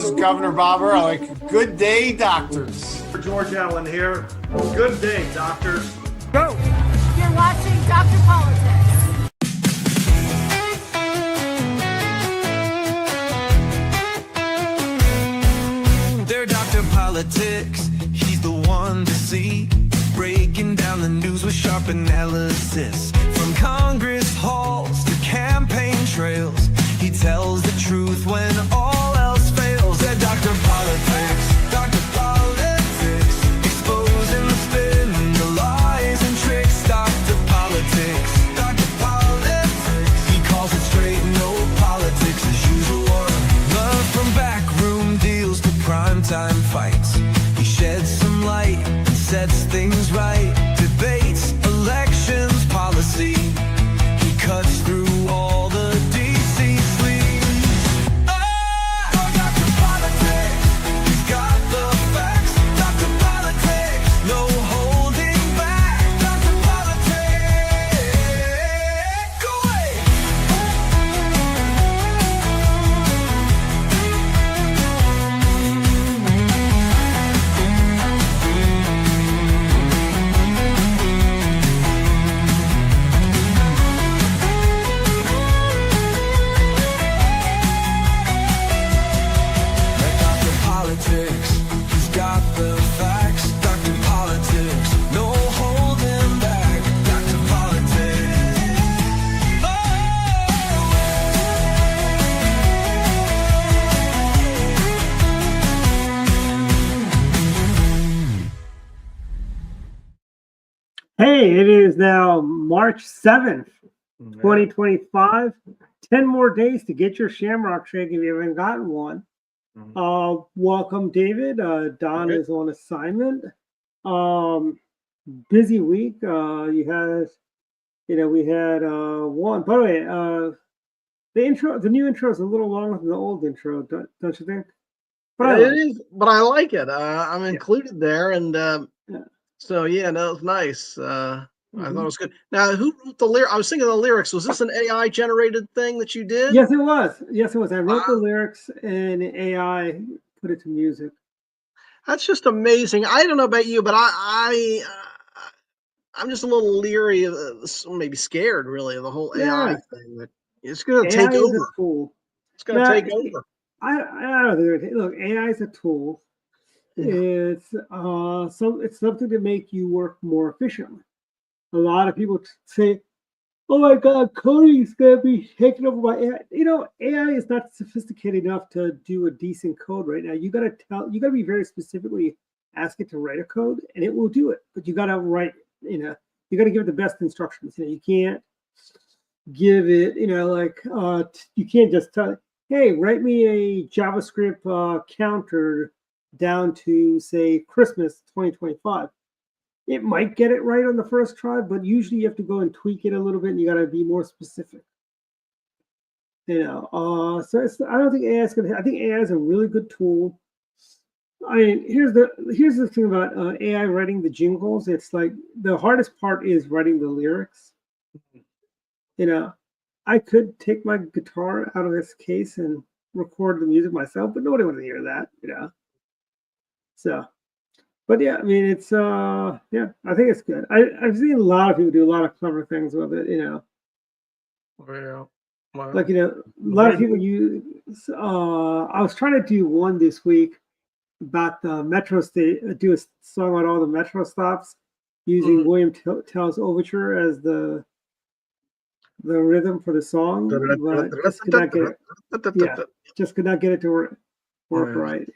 This is Governor Bob Ehrlich. Good day, doctors. George Allen here. Good day, doctors. Go! You're watching Dr. Politics. They're Dr. Politics. He's the one to see. Breaking down the news with sharp analysis. From Congress halls to campaign trails, he tells the truth when all else fails. They're Dr. Politics. Dr. Politics. Exposing the spin, the lies and tricks. Dr. Politics. Dr. Politics. He calls it straight, no politics as usual. Love from backroom deals to primetime fights. He sheds some light and sets things right. Debates, elections, policy. He cuts through all the DC sleaze. Oh, Dr. Politics, he's got the facts. Dr. Politics, no holding back. Dr. Politics, go away. Dr. Politics, he's got the facts. Dr. Politics, no holding back. Dr. Politics. Hey, it is now March 7th, 2025. 10 more days to get your Shamrock Shake if you haven't gotten one. Welcome, David. Don is on assignment. Busy week. We had one. By the way, the new intro is a little longer than the old intro, don't you think? But It is, but I like it. I'm included there, and so yeah, no, it's nice. I thought it was good. Now, who wrote the lyric? I was thinking of the lyrics. Was this an AI generated thing that you did? Yes, it was. Yes, it was. I wrote the lyrics and AI put it to music. That's just amazing. I don't know about you, but I'm just a little leery, maybe scared, really, of the whole AI thing. That it's going to take AI is over. a tool. It's going to take over. I don't think. Look, AI is a tool. Yeah. It's something to make you work more efficiently. A lot of people say, "Oh my God, coding is going to be taken over by AI." AI is not sophisticated enough to do a decent code right now. You got to be very specific when you ask it to write a code, and it will do it. But you got to write, you got to give it the best instructions. You can't give it, you can't just tell it, "Hey, write me a JavaScript counter down to say Christmas 2025." It might get it right on the first try, but usually you have to go and tweak it a little bit, and you got to be more specific. So I don't think AI is going to. I think AI is a really good tool. I mean, here's the thing about AI writing the jingles. It's like the hardest part is writing the lyrics. I could take my guitar out of its case and record the music myself, but nobody wants to hear that. So. But yeah, I mean, it's I think it's good. I've seen a lot of people do a lot of clever things with it. Yeah. Wow. Like a lot of people use. I was trying to do one this week about the metro state. Do a song about all the metro stops using William Tell's Overture as the rhythm for the song, but just could not get it. Just could not get it to work right.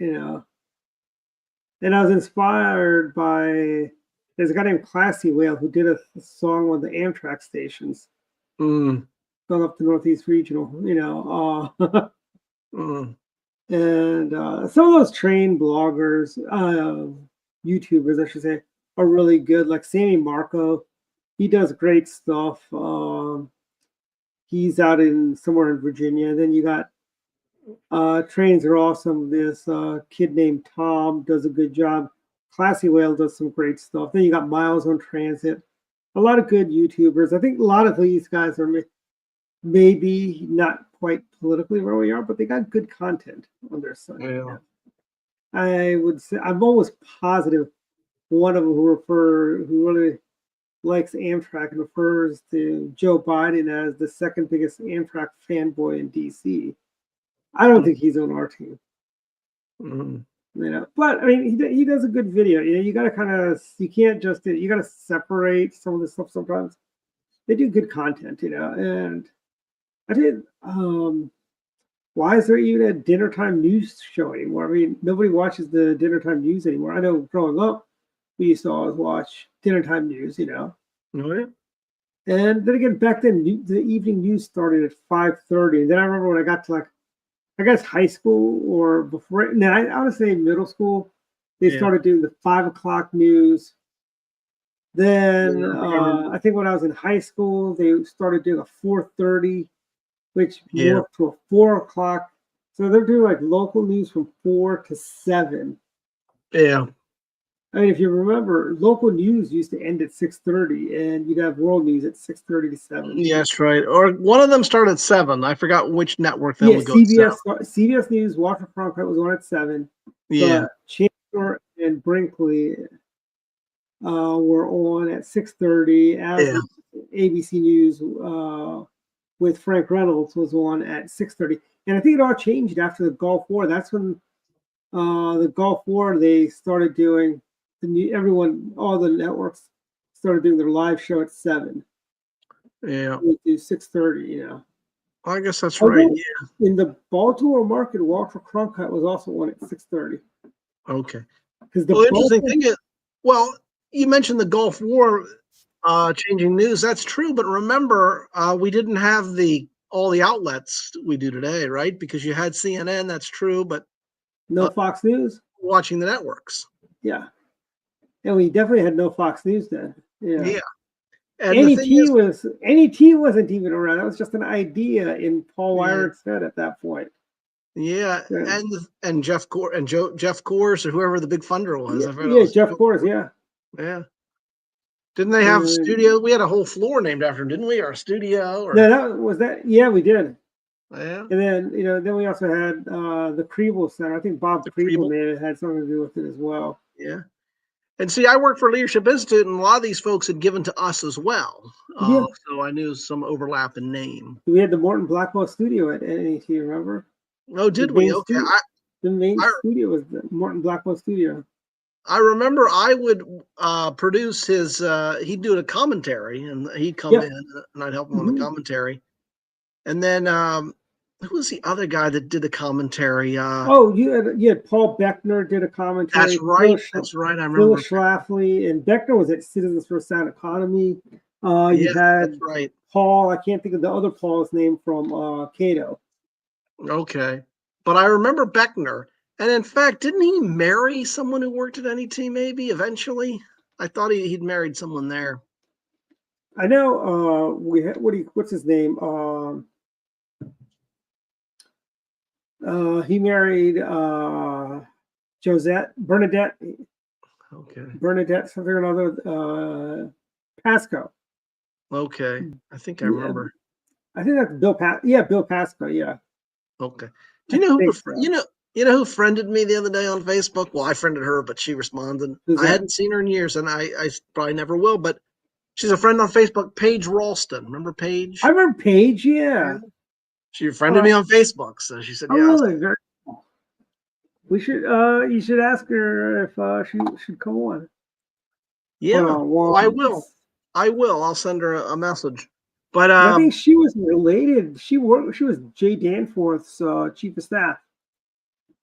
And I was inspired by there's a guy named Classy Whale who did a song on the Amtrak stations, going up the Northeast Regional. And some of those train bloggers, YouTubers, I should say, are really good. Like Sammy Marco, he does great stuff. He's out somewhere in Virginia. And then you got trains are awesome. This kid named Tom does a good job. Classy Whale does some great stuff. Then you got Miles on Transit. A lot of good YouTubers. I think a lot of these guys are maybe not quite politically where we are, but they got good content on their site. Yeah. I would say I'm almost positive one of them who really likes Amtrak and refers to Joe Biden as the second biggest Amtrak fanboy in DC. I don't think he's on our team. Mhm. But I mean, he does a good video. You got to kind of, you can't just, you got to separate some of the stuff sometimes. They do good content, and I did, why is there even a dinner time news show anymore? I mean, nobody watches the dinner time news anymore. I know growing up, we used to always watch dinner time news, Oh, yeah. And then again, back then, the evening news started at 5:30. And then I remember when I got to I guess high school or before. No, I would say middle school. They Yeah. started doing the 5 o'clock news. Then Yeah, I think when I was in high school, they started doing a 4:30, which Yeah. morphed to a 4 o'clock. So they're doing like local news from 4 to 7. Yeah. I mean, if you remember, local news used to end at 6:30, and you'd have world news at 6:30 to 7. Yes, right. Or one of them started at 7. I forgot which network that Yeah, would go to 7. CBS News, Walter Cronkite was on at 7. Yeah. But Chandler and Brinkley were on at 6:30. As Yeah. ABC News with Frank Reynolds was on at 6:30. And I think it all changed after the Gulf War. That's when the Gulf War, they started doing all the networks started doing their live show at 7. Yeah. We do 6:30, I guess that's right. Although Yeah. in the Baltimore market, Walter Cronkite was also on at 6:30. Okay. Because Well, interesting thing is, well, you mentioned the Gulf War changing news. That's true, but remember, we didn't have all the outlets we do today, right? Because you had CNN. That's true, but no Fox News. watching the networks. Yeah. And we definitely had no Fox News then. Yeah. Yeah. And the thing is, NET wasn't even around. That was just an idea in Paul Yeah. Weyrach's head at that point. yeah, Yeah. and Jeff Kors or whoever the big funder was. I forgot it Yeah, was Jeff Kors, yeah. Yeah. Didn't they have studio? We had a whole floor named after him, didn't we? Or a studio? Or No, yeah, we did. yeah. And then, then we also had the Kriebel Center. I think Bob Kriebel may have had something to do with it as well. Yeah. And see, I worked for Leadership Institute, and a lot of these folks had given to us as well. Yeah. So I knew some overlap in name. We had the Morton Blackwell studio at NET, remember? Oh, did we? Okay. The main studio was the Morton Blackwell studio. I remember I would produce his, he'd do a commentary, and he'd come in, and I'd help him on the commentary. And then, who was the other guy that did the commentary? You had Paul Beckner did a commentary. That's right. That's right. I remember. Phyllis Schlafly, and Beckner was at Citizens for a Sound Economy. You had that's right. Paul. I can't think of the other Paul's name from Cato. Okay, but I remember Beckner, and in fact, didn't he marry someone who worked at NET? Maybe eventually. I thought he'd married someone there. I know. What's his name? He married Bernadette. Okay. Bernadette something or another. Pasco. Okay, I think I remember. I think that's Bill Pasco. Yeah. Okay. Do you know who friended me the other day on Facebook? Well, I friended her, but she responded. I hadn't seen her in years, and I probably never will. But she's a friend on Facebook, Paige Ralston. Remember Paige? I remember Paige. Yeah. She friended me on Facebook, so she said, "Oh, yeah." really? Very cool. We should. You should ask her if she should come on. Yeah, I will. I'll send her a message. But I think she was related. She was Jay Danforth's chief of staff.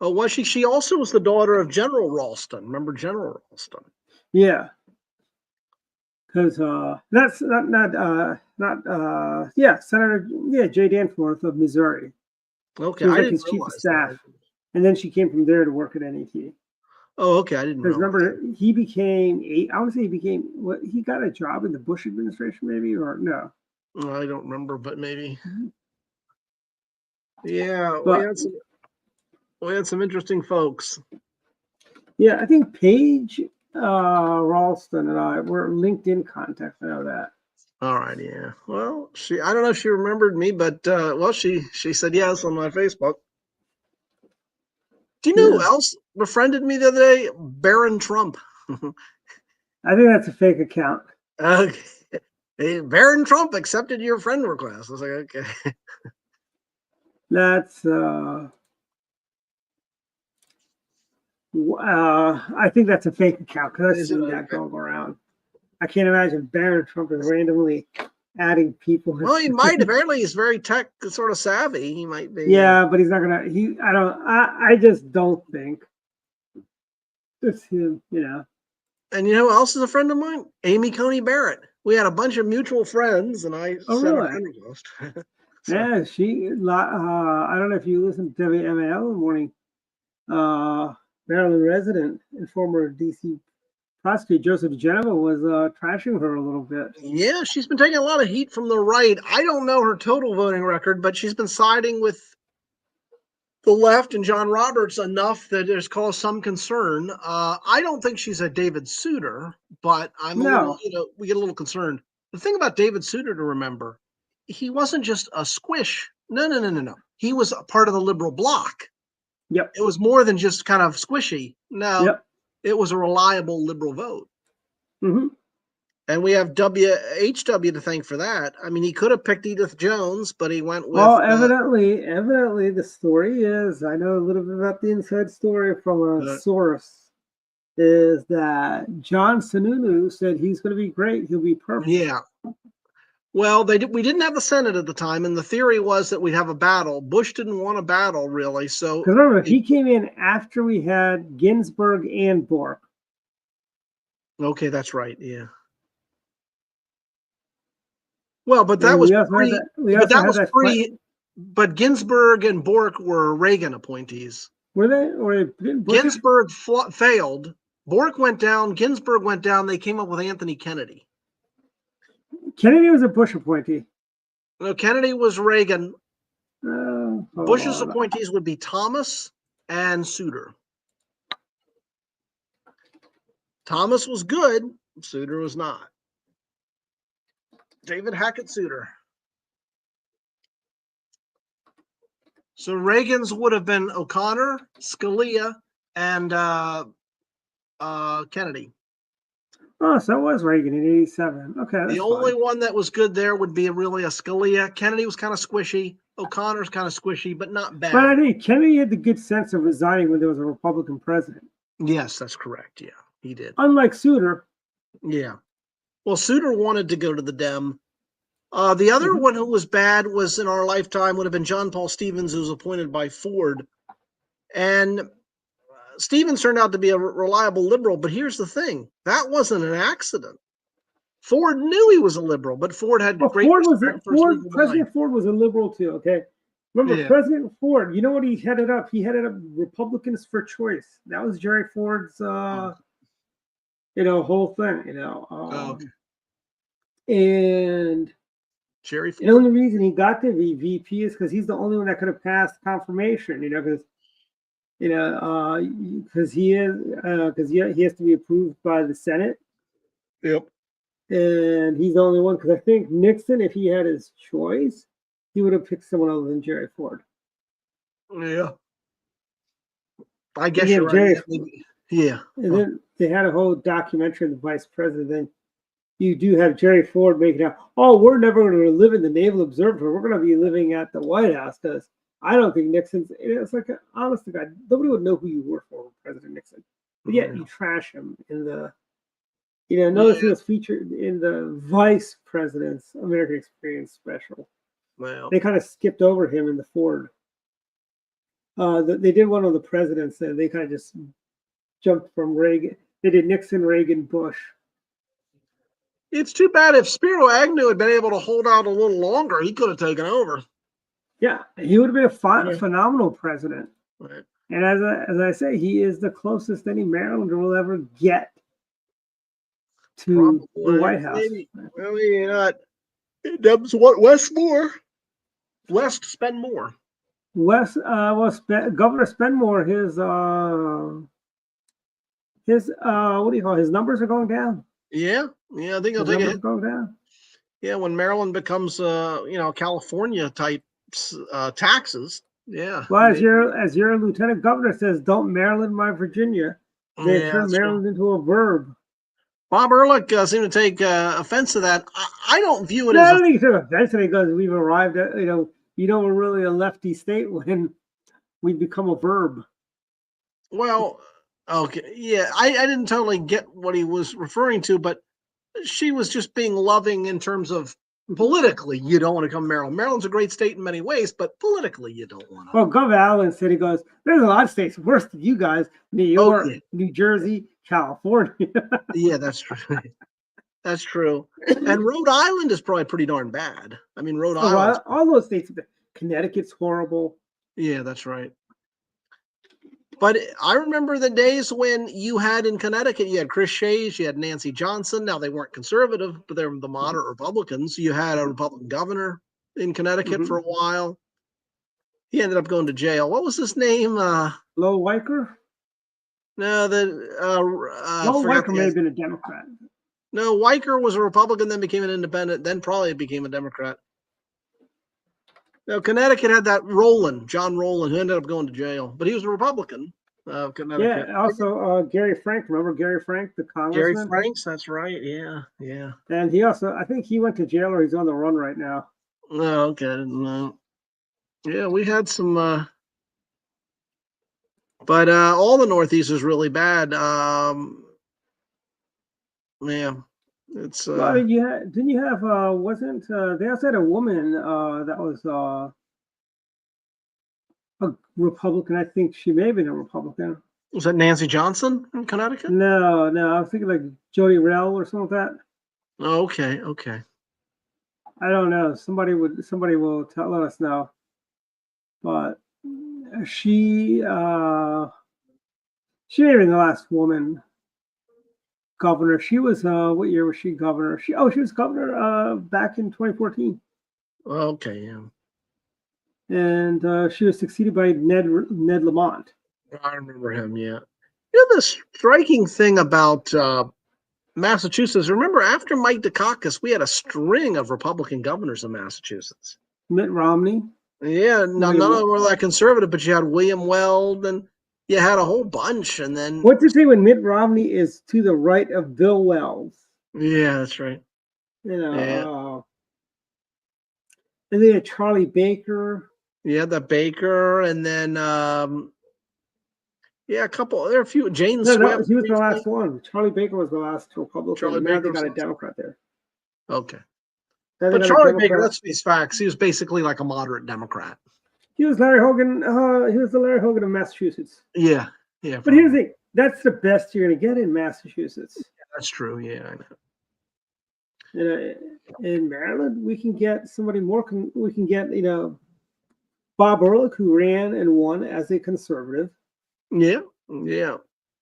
Oh, was she? She also was the daughter of General Ralston. Remember General Ralston? Yeah. Because that's Senator Jay Danforth of Missouri. Okay, She was I like didn't his chief of realize staff, that. and then she came from there to work at NET. Oh, okay, I didn't know. Because remember, he became he got a job in the Bush administration, maybe, or no? I don't remember, but maybe. Yeah, But, we had some interesting folks. Yeah, I think Paige Ralston and I were LinkedIn contacts. I know that. All right, yeah. Well, I don't know if she remembered me, but well, she said yes on my Facebook. Do you know who else befriended me the other day? Baron Trump. I think that's a fake account. Okay. Hey, Baron Trump accepted your friend request. I was like, okay. That's I think that's a fake account because I've seen that going around. I can't imagine Baron Trump is randomly adding people. Well, he might. Apparently, he's very tech sort of savvy. He might be. Yeah, but he's not gonna. I just don't think it's him. You know. And you know who else is a friend of mine? Amy Coney Barrett. We had a bunch of mutual friends, and I sent a friend request. So. Yeah, she. I don't know if you listen to WMAL in the morning. Maryland resident and former D.C. prosecutor Joseph Geneva was trashing her a little bit. Yeah, she's been taking a lot of heat from the right. I don't know her total voting record, but she's been siding with the left and John Roberts enough that there's caused some concern. I don't think she's a David Souter, but I'm a little, we get a little concerned. The thing about David Souter to remember, he wasn't just a squish. No. He was a part of the liberal bloc. Yep. It was more than just kind of squishy. No, yep. It was a reliable liberal vote. Mm-hmm. And we have HW to thank for that. I mean, he could have picked Edith Jones, but he went with. Well, evidently, the story is, I know a little bit about the inside story from a source, is that John Sununu said he's going to be great. He'll be perfect. Yeah. Well, we didn't have the Senate at the time, and the theory was that we'd have a battle. Bush didn't want a battle, really. So because remember, he came in after we had Ginsburg and Bork. Okay, that's right. Yeah. Well, but that was pre. But Ginsburg and Bork were Reagan appointees. Were they? Or Ginsburg failed. Bork went down. Ginsburg went down. They came up with Anthony Kennedy. Kennedy was a Bush appointee. No, Kennedy was Reagan. Bush's appointees would be Thomas and Souter. Thomas was good. Souter was not. David Hackett Souter. So Reagan's would have been O'Connor, Scalia, and Kennedy. Oh, so it was Reagan in '87. Okay. The only one that was good there would be really a Scalia. Kennedy was kind of squishy. O'Connor's kind of squishy, but not bad. But I think Kennedy had the good sense of resigning when there was a Republican president. Yes, that's correct. Yeah, he did. Unlike Souter. Yeah. Well, Souter wanted to go to the Dem. The other one who was bad was in our lifetime would have been John Paul Stevens, who was appointed by Ford. And Stevens turned out to be a reliable liberal, but here's the thing. That wasn't an accident. Ford knew he was a liberal, but Ford had great respect for his legal mind. President Ford was a liberal too, okay? Remember, President Ford, you know what he headed up? He headed up Republicans for Choice. That was Jerry Ford's, whole thing, And Jerry Ford. The only reason he got to be VP is because he's the only one that could have passed confirmation, because he has to be approved by the Senate. Yep. And he's the only one, because I think Nixon, if he had his choice, he would have picked someone other than Jerry Ford. Yeah. I guess you're right. Yeah. And then they had a whole documentary of the vice president. Then you do have Jerry Ford making out, we're never going to live in the Naval Observatory. We're going to be living at the White House, because I don't think Nixon's, it's like, honest to God, nobody would know who you were for President Nixon. But yet you trash him in the, notice he was featured in the Vice President's American Experience special. Wow. They kind of skipped over him in the Ford. They did one on the presidents, and they kind of just jumped from Reagan. They did Nixon, Reagan, Bush. It's too bad. If Spiro Agnew had been able to hold out a little longer, he could have taken over. Yeah, he would have been a phenomenal president. Right. And as I say, he is the closest any Marylander will ever get to the White House. Well, maybe not. That's what Westmore. West spend more. Governor Spenmore, his what do you call it? His numbers are going down. Yeah, I think he'll take a hit. Going down. Yeah, when Maryland becomes, California type taxes. Yeah. Well, as your lieutenant governor says, don't Maryland my Virginia. They Yeah, turned that's true. Maryland into a verb. Bob Ehrlich seemed to take offense to that. I don't view it No, as I a don't think it's an offense because we've arrived at, we're really a lefty state when we become a verb. well. Okay, yeah, I didn't totally get what he was referring to, but she was just being loving in terms of politically. You don't want to come to Maryland. Maryland's a great state in many ways, but politically, you don't want to. Well, Gov Allen said, he goes, there's a lot of states worse than you guys. New York, Okay, New Jersey, California. yeah, that's true. That's true. And Rhode Island is probably pretty darn bad. I mean, Rhode Oh, Island. well, all those states, Connecticut's horrible. Yeah, that's right. But I remember the days when you had in Connecticut, you had Chris Shays, you had Nancy Johnson. Now they weren't conservative, but they were the moderate Republicans. You had a Republican governor in Connecticut for a while. He ended up going to jail. What was his name? Low Weicker? No, Low Weicker may have been a Democrat. No, Weicker was a Republican, then became an independent, then probably became a Democrat. No, Connecticut had that John Rowland, who ended up going to jail, but he was a Republican. Connecticut. Yeah, also Gary Frank. Remember Gary Frank, the Gary congressman? Franks, that's right. Yeah, yeah. And he also, I think he went to jail or he's on the run right now. No, okay. No. Yeah, we had some, but all the Northeast is really bad. Yeah, it's. Well, didn't you have? Wasn't they also had a woman that was a Republican? I think she may have been a Republican. Was that Nancy Johnson in Connecticut? No, I was thinking like Jody Rell or something like that. Oh, okay. I don't know. Somebody will let us know. But she may have been the last woman governor. She was what year was she governor? She was governor back in 2014. Okay, yeah. And she was succeeded by Ned Lamont. I remember him, yeah. You know, the striking thing about Massachusetts, remember after Mike Dukakis, we had a string of Republican governors in Massachusetts. Mitt Romney. Yeah, none of them were that conservative, but you had William Weld and you had a whole bunch. And then what to say when Mitt Romney is to the right of Bill Wells? Yeah, that's right. And then Charlie Baker. Yeah, the Baker, and then a couple. There are a few. Jane Swift. He was the last one. Charlie Baker was the last Republican. Now they got a Democrat there. Okay. But Charlie Baker, let's face facts. He was basically like a moderate Democrat. He was Larry Hogan. He was the Larry Hogan of Massachusetts. Yeah. But here's the thing: that's the best you're going to get in Massachusetts. Yeah, that's true. Yeah, I know. In Maryland, we can get somebody more. We can get Bob Ehrlich, who ran and won as a conservative. Yeah.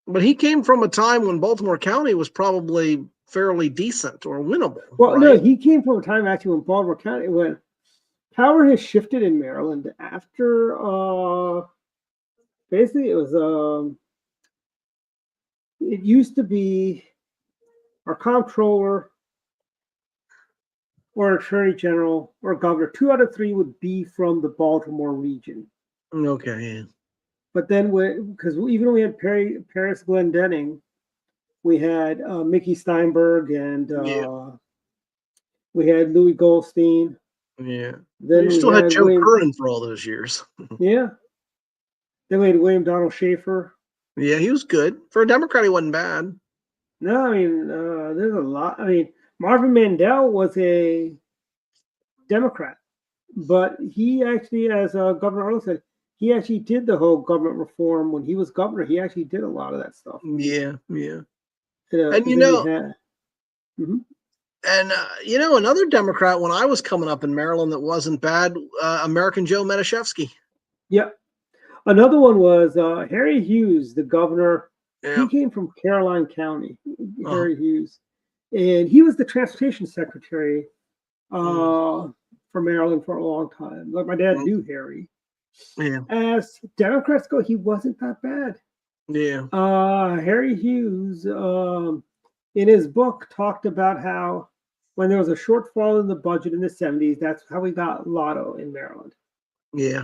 But he came from a time when Baltimore County was probably fairly decent or winnable. Well, right? No, he came from a time actually when Baltimore County, when power has shifted in Maryland after basically it was it used to be our comptroller or attorney general or governor. 2 out of 3 would be from the Baltimore region. Okay, yeah. But then, because even when we had Paris Glendenning, we had Mickey Steinberg and we had Louis Goldstein. Yeah. Then we still had Joe Curran for all those years. Yeah. Then we had William Donald Schaefer. Yeah, he was good. For a Democrat, he wasn't bad. No, I mean, there's a lot. I mean, Marvin Mandel was a Democrat, but he actually, as Governor Earl said, he actually did the whole government reform when he was governor. He actually did a lot of that stuff. Yeah. And another Democrat when I was coming up in Maryland that wasn't bad, American Joe Medashevsky. Yeah. Another one was Harry Hughes, the governor. Yeah. He came from Caroline County, Harry Hughes. And he was the transportation secretary for Maryland for a long time. Like my dad knew Harry. Yeah. As Democrats go, he wasn't that bad. Yeah. Harry Hughes, in his book, talked about how when there was a shortfall in the budget in the 70s, that's how we got Lotto in Maryland. Yeah.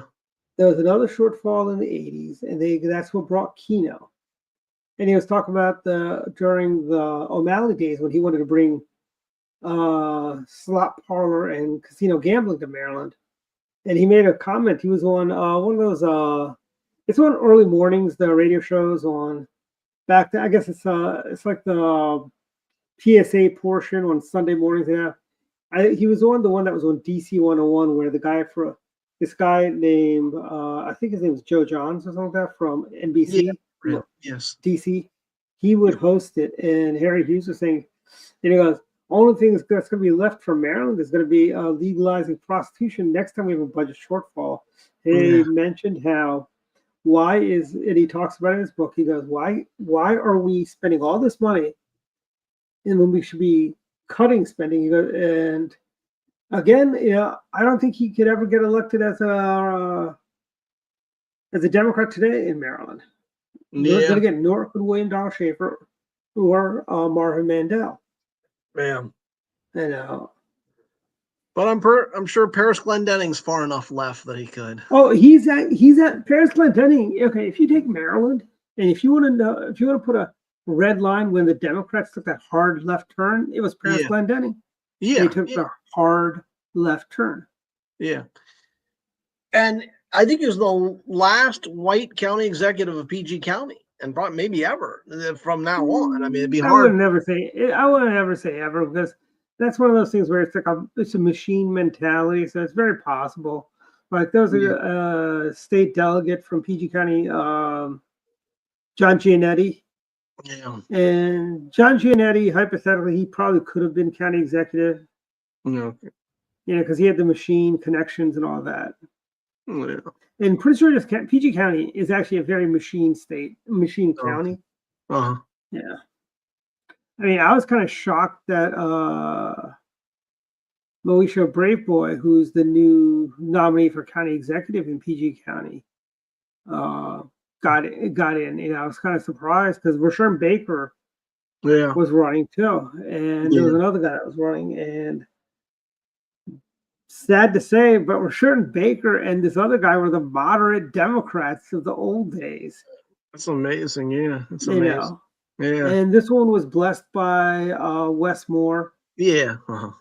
There was another shortfall in the 80s, and that's what brought Keno. And he was talking about during the O'Malley days when he wanted to bring slot parlor and casino gambling to Maryland. And he made a comment. He was on one of those. It's on early mornings, the radio shows on. Back then, I guess it's like the PSA portion on Sunday mornings. Yeah, he was on the one that was on DC 101, where this guy named I think his name was Joe Johns or something like that from NBC. Yeah. Yes. DC. He would host it, and Harry Hughes was saying, and he goes, only thing that's going to be left for Maryland is going to be legalizing prostitution next time we have a budget shortfall. He mentioned how and he talks about it in his book. He goes, why are we spending all this money and when we should be cutting spending? He goes, and again, I don't think he could ever get elected as a Democrat today in Maryland. Yeah. Then again, nor could William Donald Schaefer or Marvin Mandel. Man. You know. But I'm sure Paris Glendenning's far enough left that he could. Oh, he's at Paris Glendenning. Okay, if you take Maryland, and if you want to put a red line when the Democrats took that hard left turn, it was Paris Glendenning. Yeah, they took the hard left turn. Yeah, and I think he was the last white county executive of PG County, and probably maybe ever from now on. I mean, it'd be hard. I wouldn't ever say ever because that's one of those things where it's a machine mentality. So it's very possible. Like there was a state delegate from PG County, John Giannetti. Yeah. And John Giannetti, hypothetically, he probably could have been county executive. No. Because he had the machine connections and all that. Yeah. And pretty sure PG County is actually a very machine county. Uh-huh. Yeah. I mean, I was kind of shocked that Moesha Braveboy, who's the new nominee for county executive in PG County, got in. I was kind of surprised because Rashawn Baker was running too, and there was another guy that was running. And sad to say, but Rashawn Baker and this other guy were the moderate Democrats of the old days. That's amazing. Yeah, that's amazing. Yeah, and this one was blessed by Wes Moore. Yeah. Uh-huh.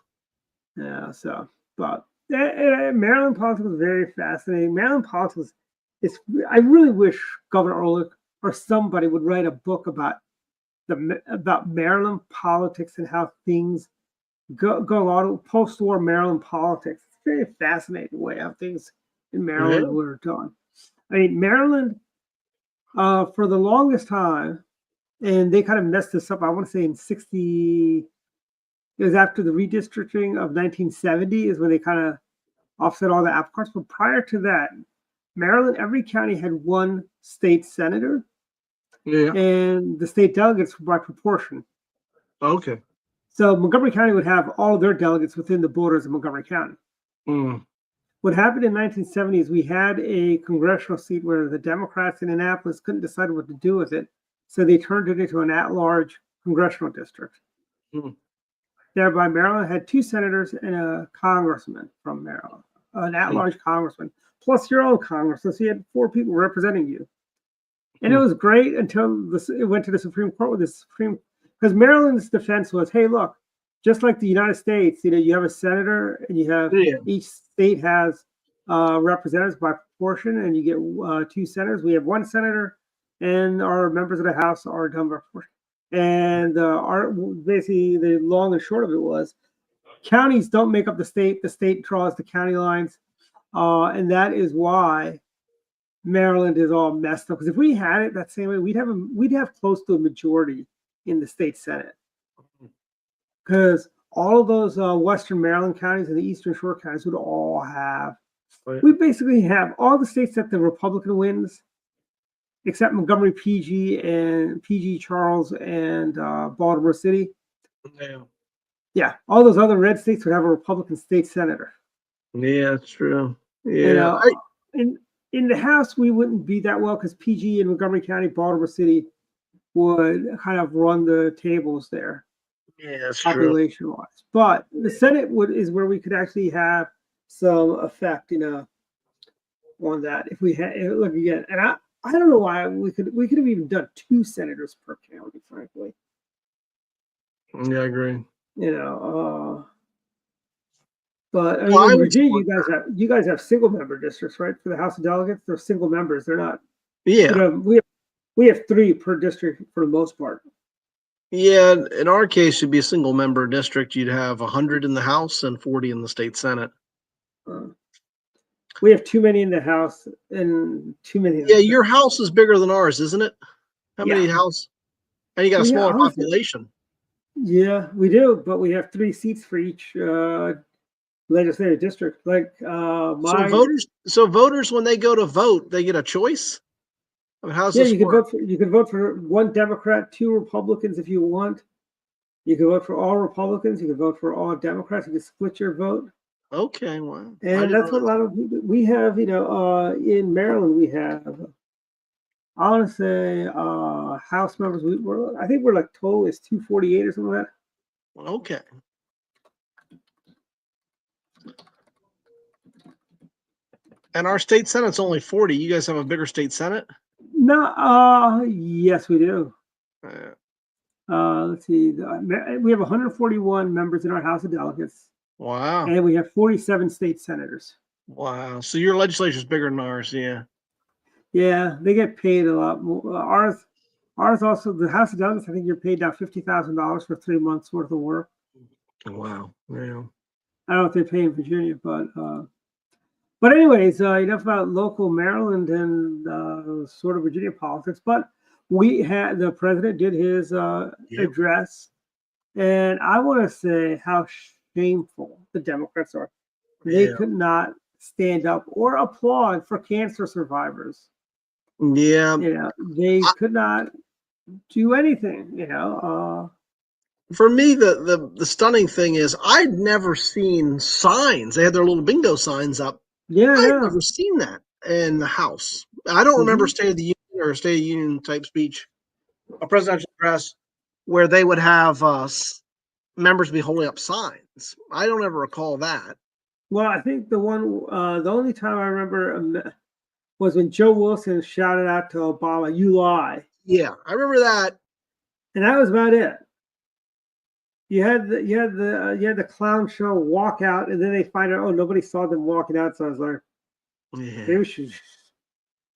Yeah. So, but Maryland politics is very fascinating. Maryland politics I really wish Governor Ehrlich or somebody would write a book about Maryland politics and how things go on post-war Maryland politics. It's a very fascinating way how things in Maryland were done. I mean, Maryland, for the longest time, and they kind of messed this up, I want to say it was after the redistricting of 1970 is when they kind of offset all the apple carts. But prior to that, Maryland, every county had one state senator. Yeah. And the state delegates were by proportion. Okay. So Montgomery County would have all of their delegates within the borders of Montgomery County. Mm. What happened in 1970 is we had a congressional seat where the Democrats in Annapolis couldn't decide what to do with it. So they turned it into an at-large congressional district. Mm. Thereby, Maryland had 2 senators and a congressman from Maryland, an at-large congressman, plus your own congressman. So you had 4 people representing you. And it was great until it went to the Supreme Court because Maryland's defense was, hey, look, just like the United States, you have a senator and you have each state has representatives by proportion, and you get 2 senators. We have 1 senator, and our members of the House are done by proportion. And basically, the long and short of it was, counties don't make up the state. The state draws the county lines, and that is why Maryland is all messed up. Because if we had it that same way, we'd have close to a majority in the state Senate. Because all of those Western Maryland counties and the Eastern Shore counties would all have. We basically have all the states that the Republican wins, except Montgomery PG and PG Charles and Baltimore City. Yeah, all those other red states would have a Republican state senator. Yeah, that's true. Yeah. In the House, we wouldn't be that well because PG and Montgomery County, Baltimore City would kind of run the tables there. Yeah, that's true. population wise. But the Senate is where we could actually have some effect, on that if we had look again. And I don't know why we could have even done 2 senators per county, frankly. Yeah, I agree. But I mean, in Virginia, you guys have single member districts, right? For the House of Delegates, they're single members. They're not. Yeah. We have 3 per district for the most part. Yeah, in our case, it'd be a single member district. You'd have 100 in the House and 40 in the state Senate. We have too many in the House and too many. Yeah, your house is bigger than ours, isn't it? How many house? And you got a smaller population. Yeah, we do, but we have 3 seats for each legislative district. Like so voters when they go to vote, they get a choice. I mean, how's this work? You can vote for 1 Democrat, 2 Republicans if you want. You can vote for all Republicans. You can vote for all Democrats. You can split your vote. Okay, wow. And that's what a lot of we have. In Maryland, we have. I want to say House members. I think we're like total is 248 or something like that. Okay. And our state Senate's only 40. You guys have a bigger state Senate? No, yes, we do. Let's see. We have 141 members in our House of Delegates. Wow. And we have 47 state senators. Wow. So your legislature is bigger than ours, yeah. Yeah, they get paid a lot more. Ours also, the House of Delegates, I think you're paid now $50,000 for 3 months worth of work. Wow. Yeah. I don't know if they pay in Virginia, but anyways, enough about local Maryland and sort of Virginia politics. But the president did his address, and I want to say how shameful the Democrats are. They could not stand up or applaud for cancer survivors. Yeah. They could not do anything, For me, the stunning thing is I'd never seen signs. They had their little bingo signs up. Yeah, I've never seen that in the House. I don't remember State of the Union or a State of the Union type speech, a presidential address, where they would have members be holding up signs. I don't ever recall that. Well, I think the only time I remember was when Joe Wilson shouted out to Obama, "You lie." Yeah, I remember that. And that was about it. You had the clown show walk out, and then they find out, oh, nobody saw them walking out. So I was like, maybe we should.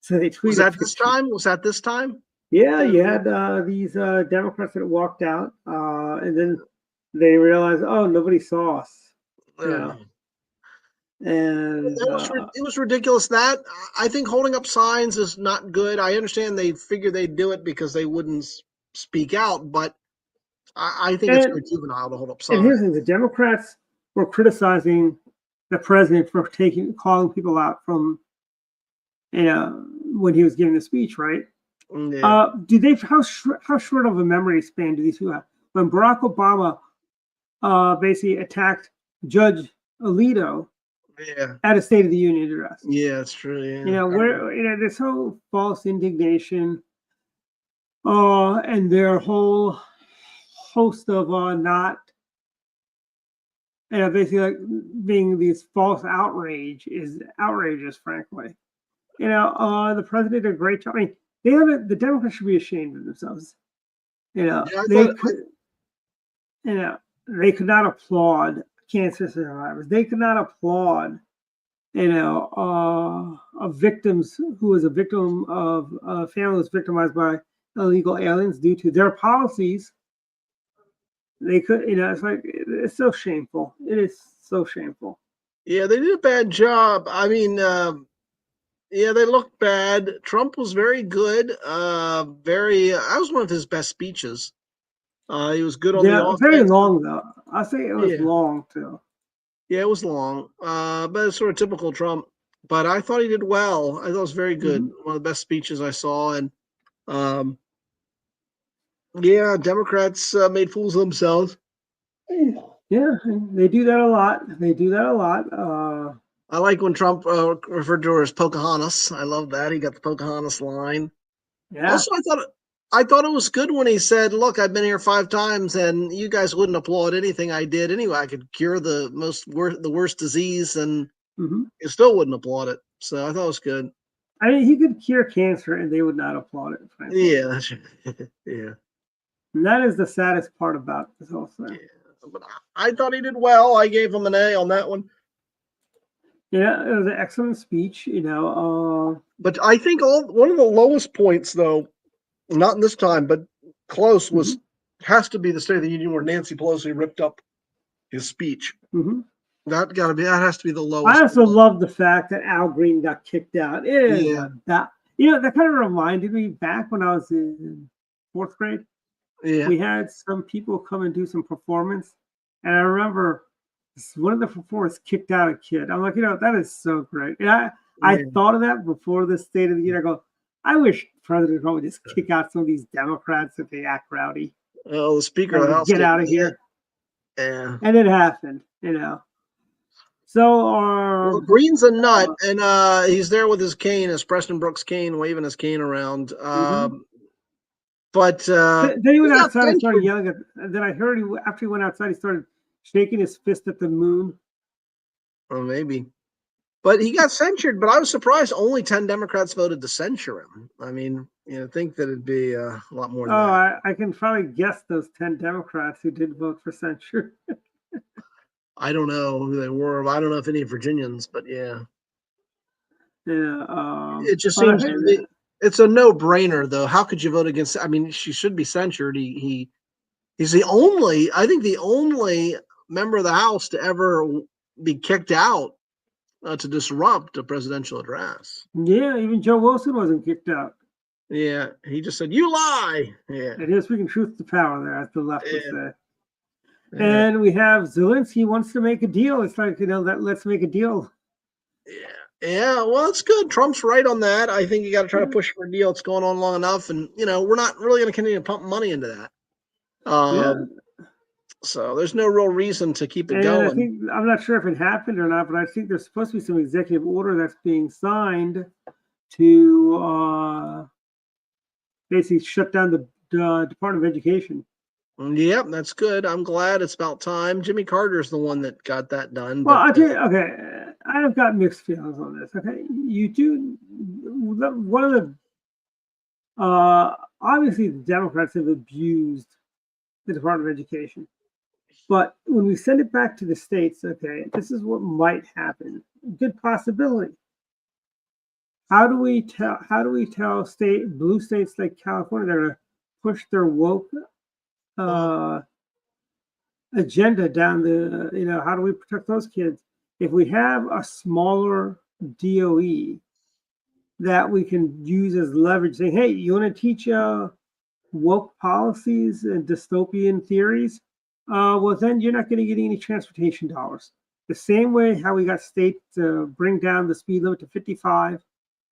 So they tweeted. Was that this time? Was that this time? Yeah, you had these Democrats that walked out, and then they realized, oh, nobody saw us. Yeah. And it was ridiculous. That I think holding up signs is not good. I understand they figured they'd do it because they wouldn't speak out, but I think it's very juvenile to hold up signs. And here's the thing: the Democrats were criticizing the president for calling people out from, when he was giving the speech, right? Yeah. How short of a memory span do these people have? When Barack Obama basically attacked Judge Alito at a State of the Union address. Yeah, that's true. Yeah. Where this whole false indignation, and their whole host of not, basically like being these false outrage is outrageous, frankly. The president did a great job. I mean, the Democrats should be ashamed of themselves. They could not applaud cancer survivors. They could not applaud, a victims who was a victim of a family was victimized by illegal aliens due to their policies. They could, it's like, it's so shameful. It is so shameful. Yeah, they did a bad job. I mean, they looked bad. Trump was very good. That was one of his best speeches. He was good on the offense. Very long though. I think it was long too. Yeah, it was long, but it's sort of typical Trump. But I thought he did well. I thought it was very good. One of the best speeches I saw. And Democrats made fools of themselves. Yeah, they do that a lot. I like when Trump referred to her as Pocahontas. I love that. He got the Pocahontas line. Yeah. Also, I thought it was good when he said, "Look, I've been here 5 times, and you guys wouldn't applaud anything I did anyway. I could cure the worst disease, and Hmm. you still wouldn't applaud it." So I thought it was good. I mean, he could cure cancer, and they would not applaud it. Frankly. Yeah, that's yeah. And that is the saddest part about this whole thing. Yeah. But I thought he did well. I gave him an A on that one. Yeah, it was an excellent speech. But I think one of the lowest points, though, not in this time, but close, was has to be the State of the Union where Nancy Pelosi ripped up his speech. Mm-hmm. That has to be the lowest. I also love the fact that Al Green got kicked out. It is that kind of reminded me back when I was in 4th grade. Yeah. We had some people come and do some performance, and I remember one of the performers kicked out a kid. I'm like, that is so great. And I thought of that before the State of the Union. I go, I wish President Trump would just kick out some of these Democrats if they act rowdy. Oh, the Speaker of the House. Get out of here. Yeah. And it happened, So well, Green's a nut, and he's there with his cane, his Preston Brooks cane, waving his cane around. But then he went outside and started yelling and then I heard after he went outside, he started shaking his fist at the moon. Oh, maybe. But he got censured, but I was surprised only 10 Democrats voted to censure him. I mean, think that it'd be a lot more than that. I can probably guess those 10 Democrats who did vote for censure. I don't know who they were. I don't know if any Virginians, but yeah. Yeah. It just seems to me, it's a no-brainer, though. How could you vote against? I mean, she should be censured. He's the only member of the House to ever be kicked out to disrupt a presidential address. Yeah, even Joe Wilson wasn't kicked out. Yeah, he just said, "You lie." Yeah, and he's speaking truth to power there, as the left would say. Yeah. And we have Zelensky wants to make a deal. It's like, let's make a deal. Yeah. Well, it's good. Trump's right on that. I think you got to try to push for a deal. It's going on long enough, and we're not really going to continue to pump money into that. So there's no real reason to keep it going. I'm not sure if it happened or not, but I think there's supposed to be some executive order that's being signed to basically shut down the Department of Education. Yep, that's good. I'm glad. It's about time. Jimmy Carter's the one that got that done. Well, I'll tell you, okay, I have got mixed feelings on this. Okay, you do one of the obviously the Democrats have abused the Department of Education, but when we send it back to the states, okay, this is what might happen. Good possibility. How do we tell blue states like California that are going to push their woke agenda down the, how do we protect those kids? If we have a smaller DOE that we can use as leverage, saying, hey, you want to teach woke policies and dystopian theories? Well, then you're not going to get any transportation dollars. The same way how we got states to bring down the speed limit to 55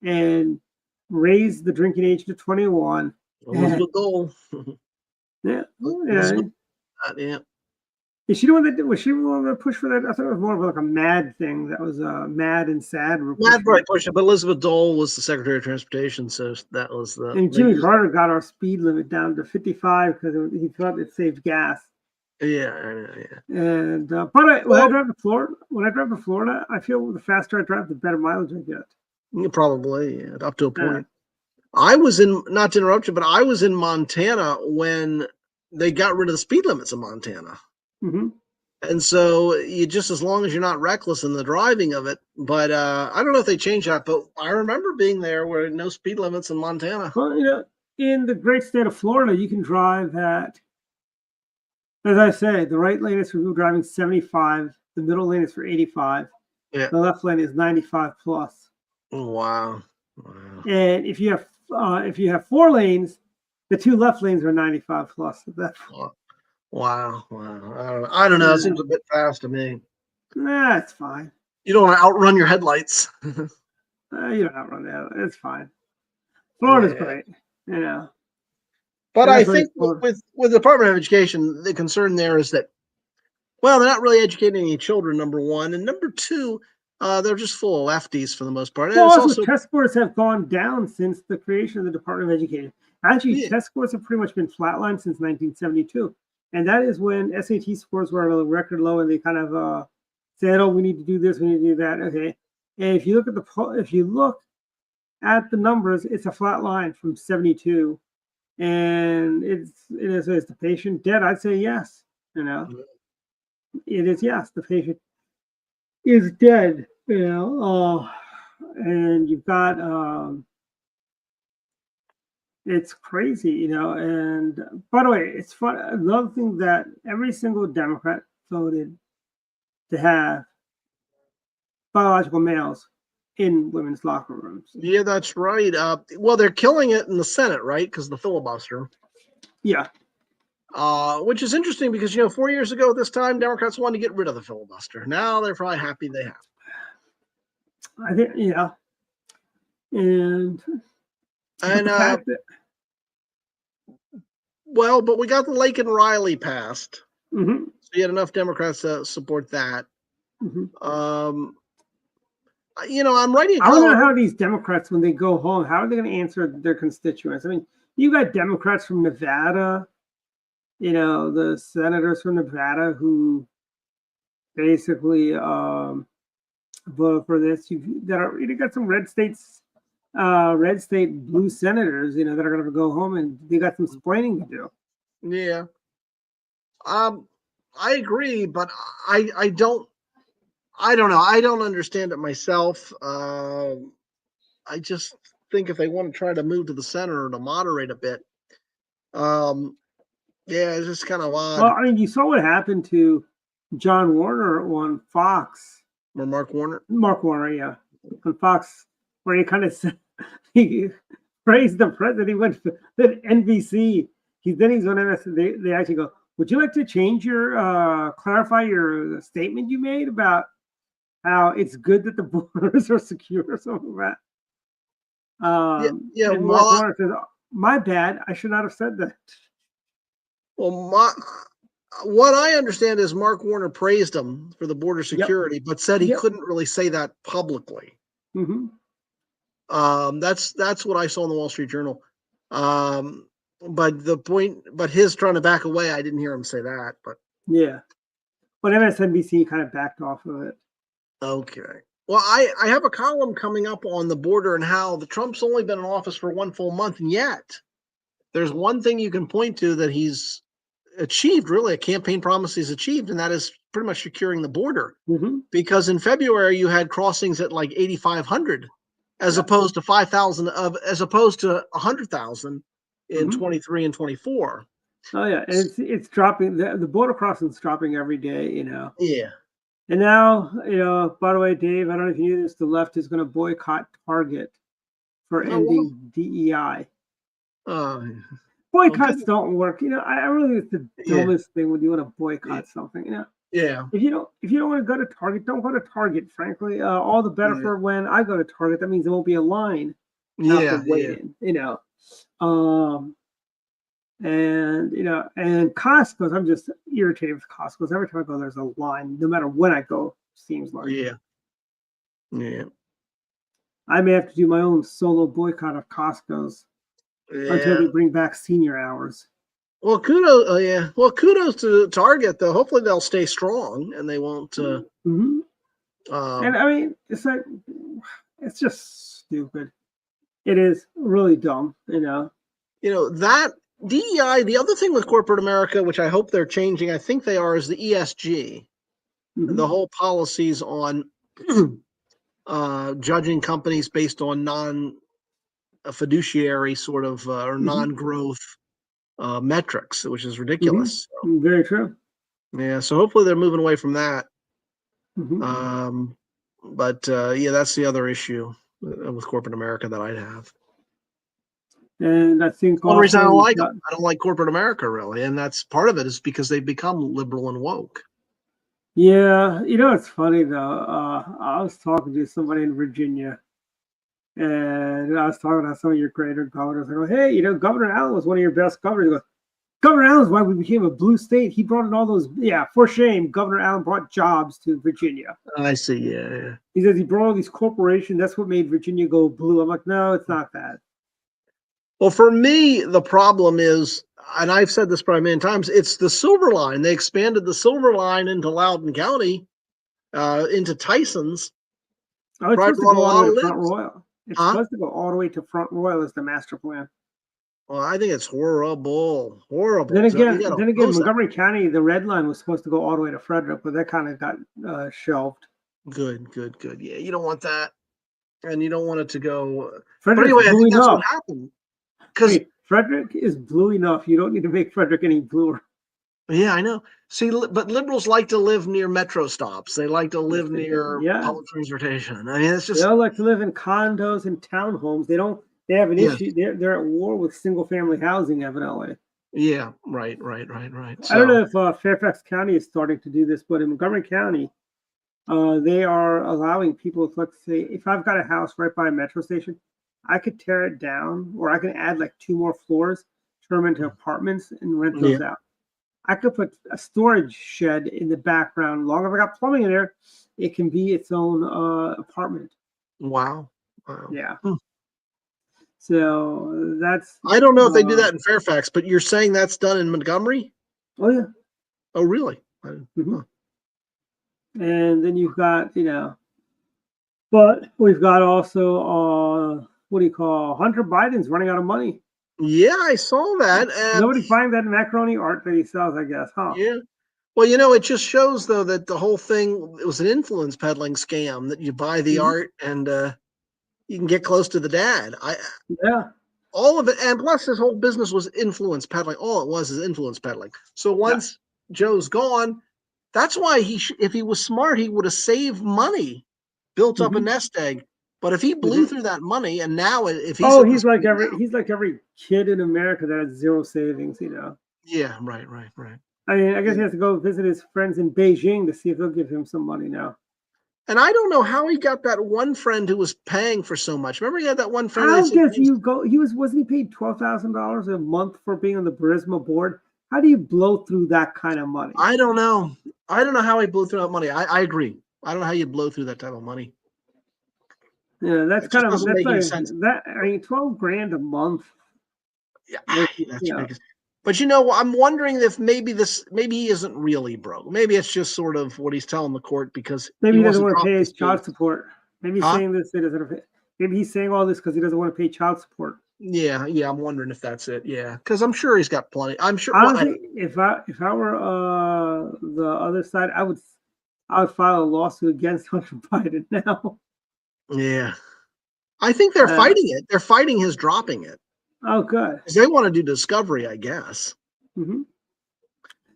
and raise the drinking age to 21. Elizabeth Dole. Yeah. Yeah. Is she the one that was she the one that pushed for that? I thought it was more of like a MAD thing. That was MAD and SAD. MAD probably pushed it, but Elizabeth Dole was the Secretary of Transportation, so that was the. And Jimmy Carter got our speed limit down to 55 because he thought it saved gas. Yeah. And when I drive to Florida, I feel the faster I drive, the better mileage I get. Probably, up to a point. I was not to interrupt you, but I was in Montana when they got rid of the speed limits in Montana. Mm-hmm. And so you just, as long as you're not reckless in the driving of it, but I don't know if they changed that, but I remember being there where no speed limits in Montana. Well, in the great state of Florida, you can drive at, as I say, the right lane is for people driving 75, the middle lane is for 85, the left lane is 95 plus. Wow. And if you have 4 lanes, the 2 left lanes are 95 plus. Wow. I don't know. It seems a bit fast to me. Nah, it's fine. You don't want to outrun your headlights. You don't outrun that. It's fine. Florida's great, But I think with the Department of Education, the concern there is that, well, they're not really educating any children, number one. And number two, they're just full of lefties for the most part. Well, also test scores have gone down since the creation of the Department of Education. Actually, test scores have pretty much been flatlined since 1972. And that is when SAT scores were at a record low, and they kind of said, "Oh, we need to do this, we need to do that." Okay, and if you look at the numbers, it's a flat line from 72, and is the patient dead? I'd say yes. It is yes. The patient is dead. And you've got it's crazy, And by the way, it's fun. Another thing that every single Democrat voted to have biological males in women's locker rooms. Yeah, that's right. Well, they're killing it in the Senate, right? Because the filibuster. Yeah. Which is interesting because 4 years ago at this time, Democrats wanted to get rid of the filibuster. Now they're probably happy they have. I think, yeah. And well, but we got the Lake and Riley passed. Mm-hmm. So you had enough Democrats to support that. Mm-hmm. I'm writing. I don't know how these Democrats, when they go home, how are they going to answer their constituents? I mean, you got Democrats from Nevada, the senators from Nevada who basically voted for this. You got some red state blue senators, that are going to go home, and they got some explaining to do. Yeah. I agree, but I don't know. I don't understand it myself. I just think if they want to try to move to the center to moderate a bit, it's just kind of odd. Well, I mean, you saw what happened to John Warner on Fox. Or Mark Warner? Mark Warner, yeah. On Fox, where he kind of said, he praised the president. He went to NBC. He's on MSN. They actually go, "Would you like to clarify your statement you made about how it's good that the borders are secure," or something like that. And Mark Warner says, "My bad. I should not have said that." Well, what I understand is Mark Warner praised him for the border security, but said he couldn't really say that publicly. Mm-hmm. That's what I saw in the Wall Street Journal. But his trying to back away, I didn't hear him say that. But yeah, but MSNBC kind of backed off of it. Okay. Well, I have a column coming up on the border and how the Trump's only been in office for 1 full month, and yet there's one thing you can point to that he's achieved, really a campaign promise he's achieved, and that is pretty much securing the border. Mm-hmm. Because in February you had crossings at like 8,500, as opposed to 5,000 as opposed to 100,000 in 23 and 24. Oh yeah, and it's dropping. The border crossing's dropping every day. Yeah. And now, by the way, Dave, I don't know if you knew this, the left is going to boycott Target for ending DEI. Boycotts don't work. I really think it's the dumbest thing when you want to boycott something. Yeah. If you don't want to go to Target, don't go to Target. Frankly, all the better for when I go to Target. That means there won't be a line. Waiting. And Costco's, I'm just irritated with Costco's. Every time I go, there's a line, no matter when I go, seems like. Yeah. I may have to do my own solo boycott of Costco's until they bring back senior hours. Well, kudos. Well, kudos to Target, though. Hopefully they'll stay strong and they won't. And I mean, it's just stupid. It is really dumb, that DEI, the other thing with corporate America, which I hope they're changing, I think they are, is the ESG. The whole policies on judging companies based on non-fiduciary sort of or non-growth metrics, which is ridiculous. So, very true. Yeah, so hopefully they're moving away from that. But that's the other issue with corporate America that I'd have. And I think one reason I don't like corporate America, really, and that's part of it is because they've become liberal and woke. Yeah, it's funny though. I was talking to somebody in Virginia, and I was talking about some of your greater governors. I go, "Hey, Governor Allen was one of your best governors." He goes, "Governor Allen's why we became a blue state. He brought in all those." Yeah, for shame, Governor Allen brought jobs to Virginia. I see. Yeah. He says he brought all these corporations. That's what made Virginia go blue. I'm like, no, it's not that. Well, for me, the problem is, and I've said this probably many times, it's the Silver Line. They expanded the Silver Line into Loudoun County, into Tyson's. Oh, it's Probably supposed to brought go a all lot the of way to Front lives. Royal. It's Huh? supposed to go all the way to Front Royal as the master plan. Well, I think it's horrible. Horrible. Then So you again, gotta oppose that. Montgomery County, the red line was supposed to go all the way to Frederick, but that kind of got shelved. Good. Yeah, you don't want that. And you don't want it to go. But Frederick's anyway, I blue think that's what enough. happened. Because Wait, Frederick is blue enough. You don't need to make Frederick any bluer. yeah, I know. See, but liberals like to live near metro stops. They like to live near Yeah, public transportation. I mean, it's they just all like to live in condos and townhomes. They don't. They have an yes. issue. They're at war with single family housing, evidently. Yeah, right. I don't know if Fairfax County is starting to do this, but in Montgomery County, they are allowing people. Let's say, if I've got a house right by a metro station, I could tear it down, or I can add like 2 more floors, turn them into apartments, and rent those out. I could put a storage shed in the background. Long as I got plumbing in there, it can be its own apartment. Wow. Yeah. So that's. I don't know if they do that in Fairfax, but you're saying that's done in Montgomery? Oh yeah. Oh really? Mm-hmm. And then you've got, but we've got also what do you call Hunter Biden's running out of money. Yeah, I saw that. Nobody's buying that macaroni art that he sells, I guess, huh? Yeah. Well, it just shows though that the whole thing, it was an influence peddling scam, that you buy the art and you can get close to the dad. All of it, and plus his whole business was influence peddling. All it was is influence peddling. So once Joe's gone, that's why if he was smart, he would have saved money, built up a nest egg. But if he blew through that money, and now if he's he's like every kid in America that has zero savings, Yeah, right. I mean, I guess he has to go visit his friends in Beijing to see if they'll give him some money now. And I don't know how he got that one friend who was paying for so much. Remember, he had that one friend. I guess wasn't he paid $12,000 a month for being on the Burisma board? How do you blow through that kind of money? I don't know. I don't know how he blew through that money. I agree. I don't know how you blow through that type of money. Yeah, that's kind of doesn't make any sense. I mean, $12,000 a month. Yeah, that's ridiculous. But I'm wondering if maybe he isn't really broke. Maybe it's just sort of what he's telling the court because maybe he doesn't want to pay his child support. Maybe he's saying this. Maybe he's saying all this because he doesn't want to pay child support. Yeah. I'm wondering if that's it. Yeah, because I'm sure he's got plenty. I'm sure. Honestly, if I were the other side, I would file a lawsuit against Hunter Biden now. Yeah, I think they're fighting it. They're fighting his dropping it. Oh, good. Because they want to do discovery, I guess. Mm-hmm.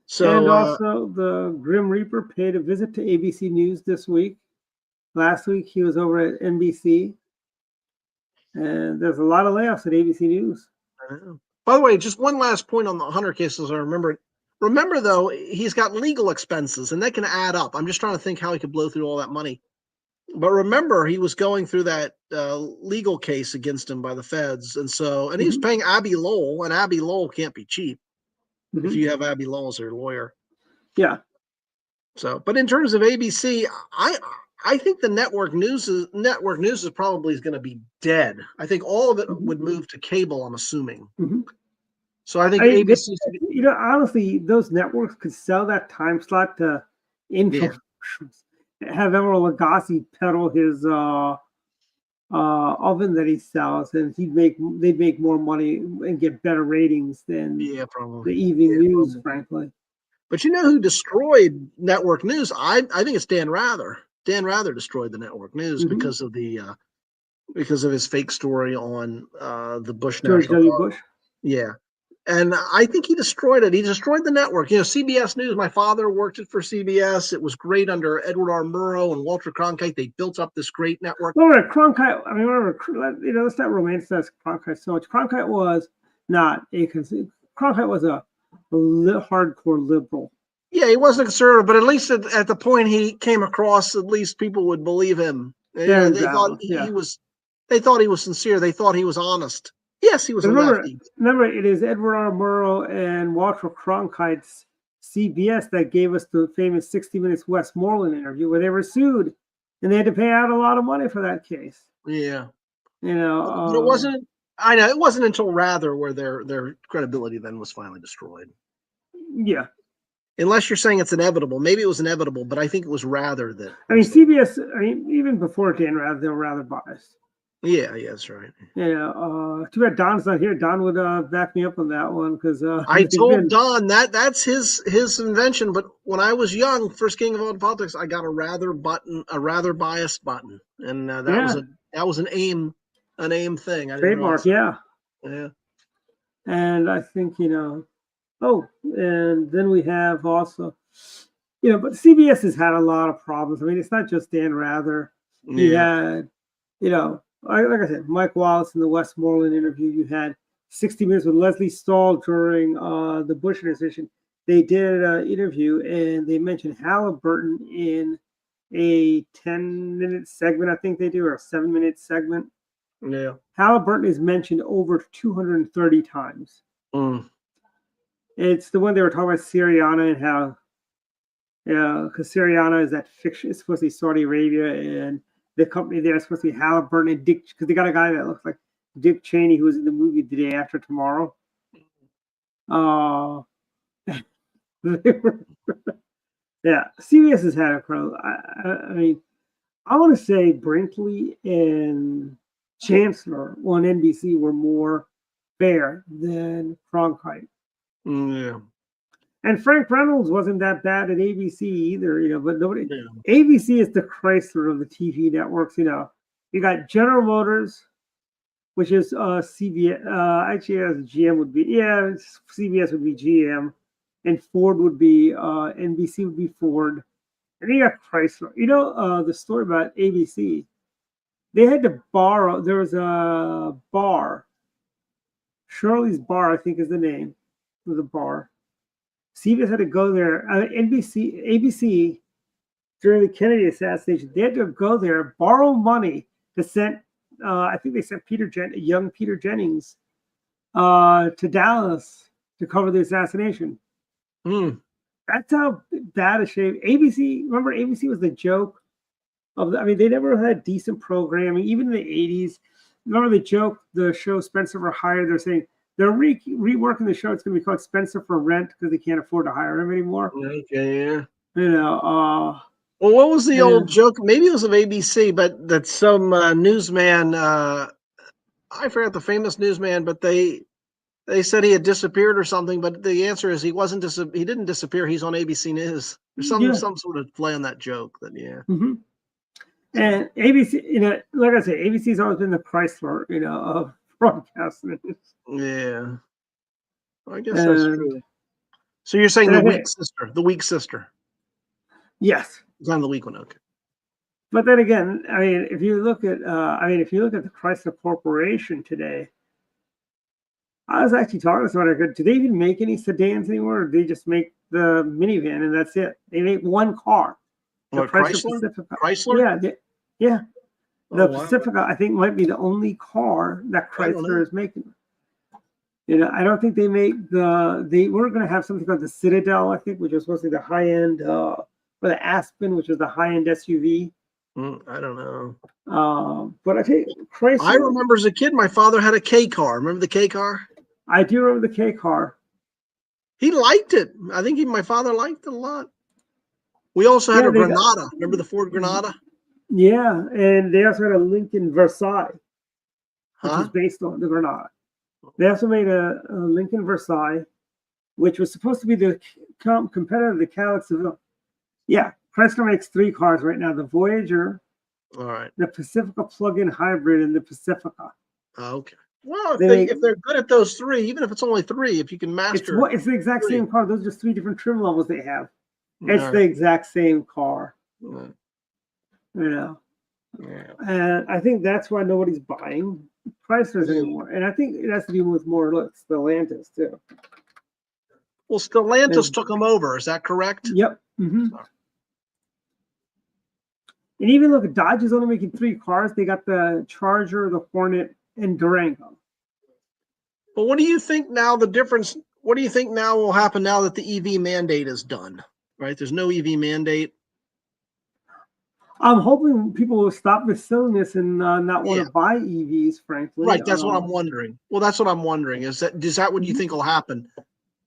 So, and also, the Grim Reaper paid a visit to ABC News this week. Last week, he was over at NBC. And there's a lot of layoffs at ABC News. By the way, just one last point on the Hunter cases. I remember. Remember, though, he's got legal expenses, and that can add up. I'm just trying to think how he could blow through all that money. But remember, he was going through that legal case against him by the feds. And he was paying Abby Lowell, and Abby Lowell can't be cheap if you have Abby Lowell as your lawyer. Yeah. So, but in terms of ABC, I think the network news is probably going to be dead. I think all of it would move to cable, I'm assuming. So I think ABC. Honestly, those networks could sell that time slot to infomercials. Have Emeril Lagasse peddle his oven that he sells, and they'd make more money and get better ratings than probably the evening news, frankly. But who destroyed network news? I think it's Dan Rather. Dan Rather destroyed the network news because of his fake story on the Bush George W. Bush. Yeah. And I think he destroyed it. He destroyed the network. CBS News, my father worked it for CBS. It was great under Edward R. Murrow and Walter Cronkite. They built up this great network. Well, Cronkite, let's not romanticize Cronkite so much. Cronkite was a hardcore liberal. Yeah, he wasn't a conservative, but at least at the point he came across, at least people would believe him. They thought he was sincere. They thought he was honest. Yes, he was a lefty. Remember, it is Edward R. Murrow and Walter Cronkite's CBS that gave us the famous 60 Minutes Westmoreland interview where they were sued, and they had to pay out a lot of money for that case. Yeah. But it wasn't. I know it wasn't until Rather where their credibility then was finally destroyed. Yeah. Unless you're saying it's inevitable. Maybe it was inevitable, but I think it was Rather that. I mean, CBS, even before Dan Rather, they were rather biased. Yeah, that's right. Yeah. Too bad Don's not here. Don would back me up on that one because I told Don that's his invention. But when I was young, first king of all politics, I got a rather biased button, and that was an aim thing. Trademark, yeah. Yeah. And I think oh, and then we have also, but CBS has had a lot of problems. I mean, it's not just Dan Rather. You had, like I said, Mike Wallace in the Westmoreland interview. You had 60 Minutes with Leslie Stahl during the Bush administration. They did an interview and they mentioned Halliburton in a 10-minute segment, I think they do, or a 7-minute segment. Yeah. Halliburton is mentioned over 230 times. It's the one they were talking about Syriana and how, because Syriana is that fiction, it's supposed to be Saudi Arabia, and the company there is supposed to be Halliburton and Dick, because they got a guy that looks like Dick Cheney who was in the movie The Day After Tomorrow. Yeah, CBS has had a pro. I mean, I want to say Brinkley and Chancellor on NBC were more fair than Cronkite. Yeah. And Frank Reynolds wasn't that bad at ABC either, but nobody. Yeah. ABC is the Chrysler of the TV networks. You got General Motors, which is CBS. Actually, as GM would be, CBS would be GM, and Ford would be NBC would be Ford, and then you got Chrysler. The story about ABC, they had to borrow. There was a bar, Shirley's Bar, I think is the name of the bar. CBS had to go there. ABC, during the Kennedy assassination, they had to go there, borrow money to send. I think they sent young Peter Jennings, to Dallas to cover the assassination. That's how bad a shape. ABC. Remember, ABC was the joke of. They never had decent programming, even in the '80s. Remember the joke, the show Spencer for Hire. They're saying. They're reworking the show. It's going to be called Spencer for Rent because they can't afford to hire him anymore. Okay, yeah. Well, what was the old joke? Maybe it was of ABC, but that some newsman, I forgot the famous newsman, but they said he had disappeared or something. But the answer is he didn't disappear. He's on ABC News. There's some sort of play on that joke. Mm-hmm. And ABC, like I say, ABC's always been the Chrysler, of broadcasting. Yeah, I guess that's true. So you're saying the weak sister? Yes, it's on the weak one. Okay. But then again, if you look at, the Chrysler Corporation today, I was actually talking to someone. Do they even make any sedans anymore? Or do they just make the minivan and that's it? They make one car. The Chrysler? Pacifica. Chrysler? Yeah. The Pacifica, I think, might be the only car that Chrysler is making. I don't think they make they were going to have something called the Citadel, I think, which was supposed to be the high end, or the Aspen, which was the high end SUV. I don't know. But I think Chrysler. I remember as a kid, my father had a K car. Remember the K car? I do remember the K car. He liked it. I think my father liked it a lot. We also had a Granada. Remember the Ford Granada? Yeah, and they also had a Lincoln Versailles, which was based on the Granada. They also made a Lincoln Versailles, which was supposed to be the competitor of the Cadillac Seville. Yeah, Chrysler makes 3 cars right now: the Voyager, all right, the Pacifica plug-in hybrid, and the Pacifica. Okay. Well, if they're good at those 3, even if it's only 3, if you can master, it's the exact same car. Those are just 3 different trim levels they have. It's the exact same car. Yeah. And I think that's why nobody's buying Chryslers anymore. And I think it has to do with more Stellantis too. Well, Stellantis took them over. Is that correct? Yep. Mm-hmm. And even look, Dodge is only making 3 cars. They got the Charger, the Hornet, and Durango. But what do you think now? The difference. What do you think now will happen now that the EV mandate is done? Right? There's no EV mandate. I'm hoping people will stop this silliness and not want Yeah. to buy EVs. Frankly, Right. That's what I'm wondering. Well, that's what I'm wondering. Is that what you think will happen?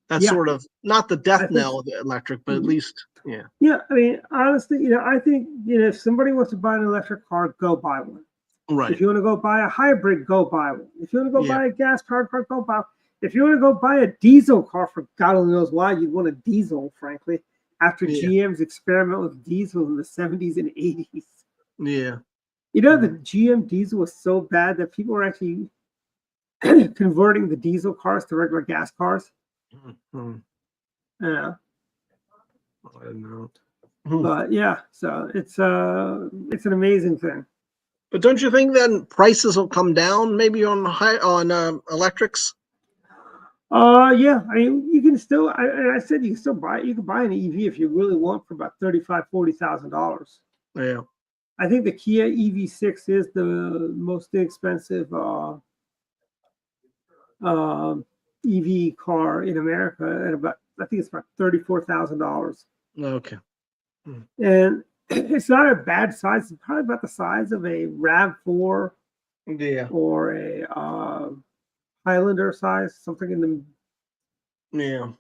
That's Yeah. sort of not the death I think knell of the electric, but at least, yeah. Yeah, I mean, honestly, I think if somebody wants to buy an electric car, go buy one. Right. If you want to go buy a hybrid, go buy one. If you want to go buy a gas-powered car, go buy. If you want to go buy a diesel car, for God only knows why you'd want a diesel, frankly, after GM's experiment with diesel in the 70s and 80s. Yeah. The GM diesel was so bad that people were actually converting the diesel cars to regular gas cars. Yeah. I don't know. But yeah, so it's an amazing thing. But don't you think then prices will come down maybe on electrics? Yeah, I mean, you can still. I said you can still buy. You can buy an EV if you really want for about $35,000-$40,000. Yeah. I think the Kia EV6 is the most inexpensive EV car in America at about. I think it's about $34,000. Okay. And it's not a bad size. It's probably about the size of a RAV4. Yeah. Or a Highlander size, something in the. Yeah.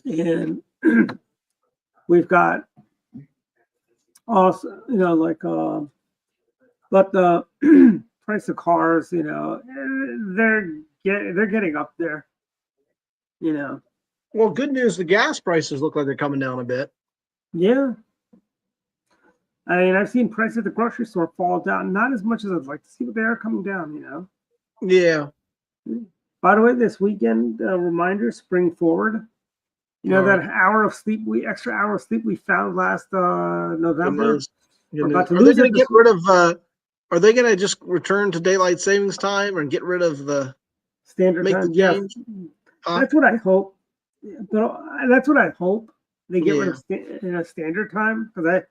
And we've got also, but the price of cars, they're getting up there. Well, good news. The gas prices look like they're coming down a bit. Yeah. I mean, I've seen prices at the grocery store fall down, not as much as I'd like to see, but they are coming down, Yeah. By the way, this weekend, reminder, spring forward. That extra hour of sleep we found last November. Are they going to get rid of, are they going to just return to daylight savings time and get rid of the standard time? Yeah. That's what I hope. But that's what I hope. They get rid of standard time because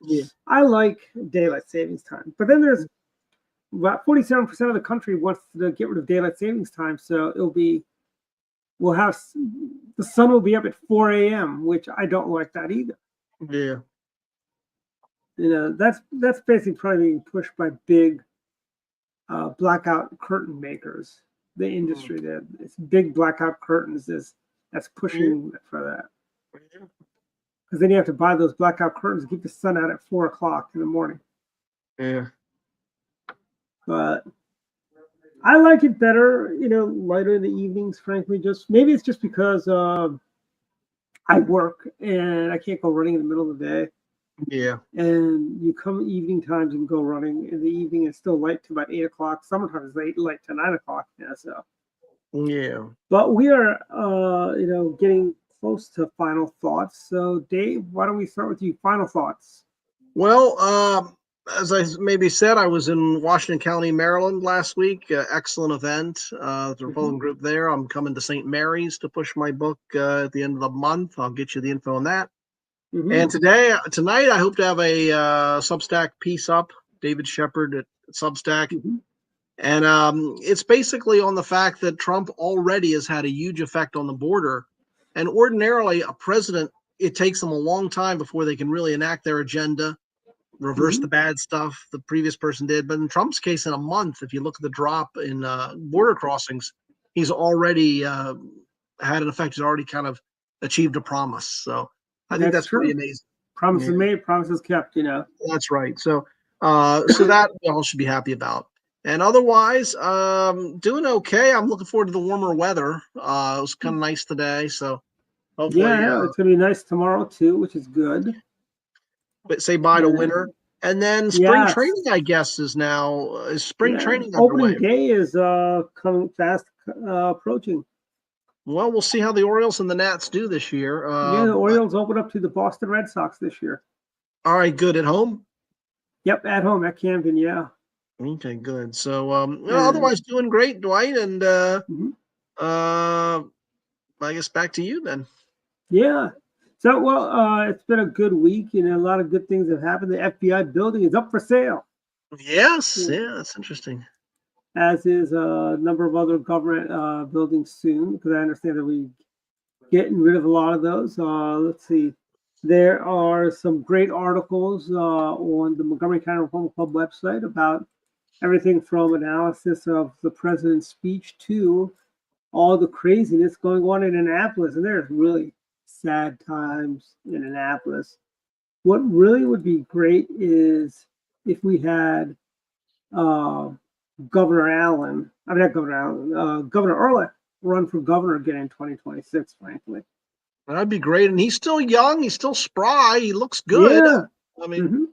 I like daylight savings time. But then there's about 47% of the country wants to get rid of daylight savings time, so we'll have the sun will be up at 4 a.m., which I don't like that either. Yeah. That's basically probably being pushed by big blackout curtain makers. The industry that it's big blackout curtains that's pushing for that. Because then you have to buy those blackout curtains to keep the sun out at 4 o'clock in the morning. Yeah. But I like it better, lighter in the evenings, frankly. Maybe it's just because I work and I can't go running in the middle of the day. Yeah. And you come evening times and go running in the evening. It's still light to about 8 o'clock. Sometimes it's light to 9 o'clock. So. Yeah. But we are, getting close to final thoughts. So, Dave, why don't we start with you? Final thoughts. Well, as I maybe said, I was in Washington County, Maryland last week. Excellent event. The Republican group there. I'm coming to St. Mary's to push my book at the end of the month. I'll get you the info on that. And tonight, I hope to have a Substack piece up. David Shepard at Substack. And it's basically on the fact that Trump already has had a huge effect on the border. And ordinarily, a president, it takes them a long time before they can really enact their agenda, reverse the bad stuff the previous person did. But in Trump's case, in a month, if you look at the drop in border crossings, he's already had an effect. He's already kind of achieved a promise. So I think that's pretty amazing. Promises made, promises kept, That's right. So that we all should be happy about. And otherwise, doing okay. I'm looking forward to the warmer weather. It was kind of nice today, so hopefully. Yeah, it's gonna be nice tomorrow too, which is good. But say bye to winter, and then spring training. I guess is spring training underway. Opening day is coming fast, approaching. Well, we'll see how the Orioles and the Nats do this year. The Orioles open up to the Boston Red Sox this year. All right, good. At home? Yep, at home at Camden, yeah. Okay, good. So otherwise doing great, Dwight, and I guess back to you then. Yeah. So it's been a good week, a lot of good things have happened. The FBI building is up for sale. Yes, yeah, that's interesting. As is a number of other government buildings soon, because I understand that we're getting rid of a lot of those. Let's see. There are some great articles on the Montgomery County Reform Club website about everything from analysis of the president's speech to all the craziness going on in Annapolis. And there's really sad times in Annapolis. What really would be great is if we had Governor Ehrlich run for governor again in 2026, frankly. That'd be great. And he's still young. He's still spry. He looks good. Yeah. I mean,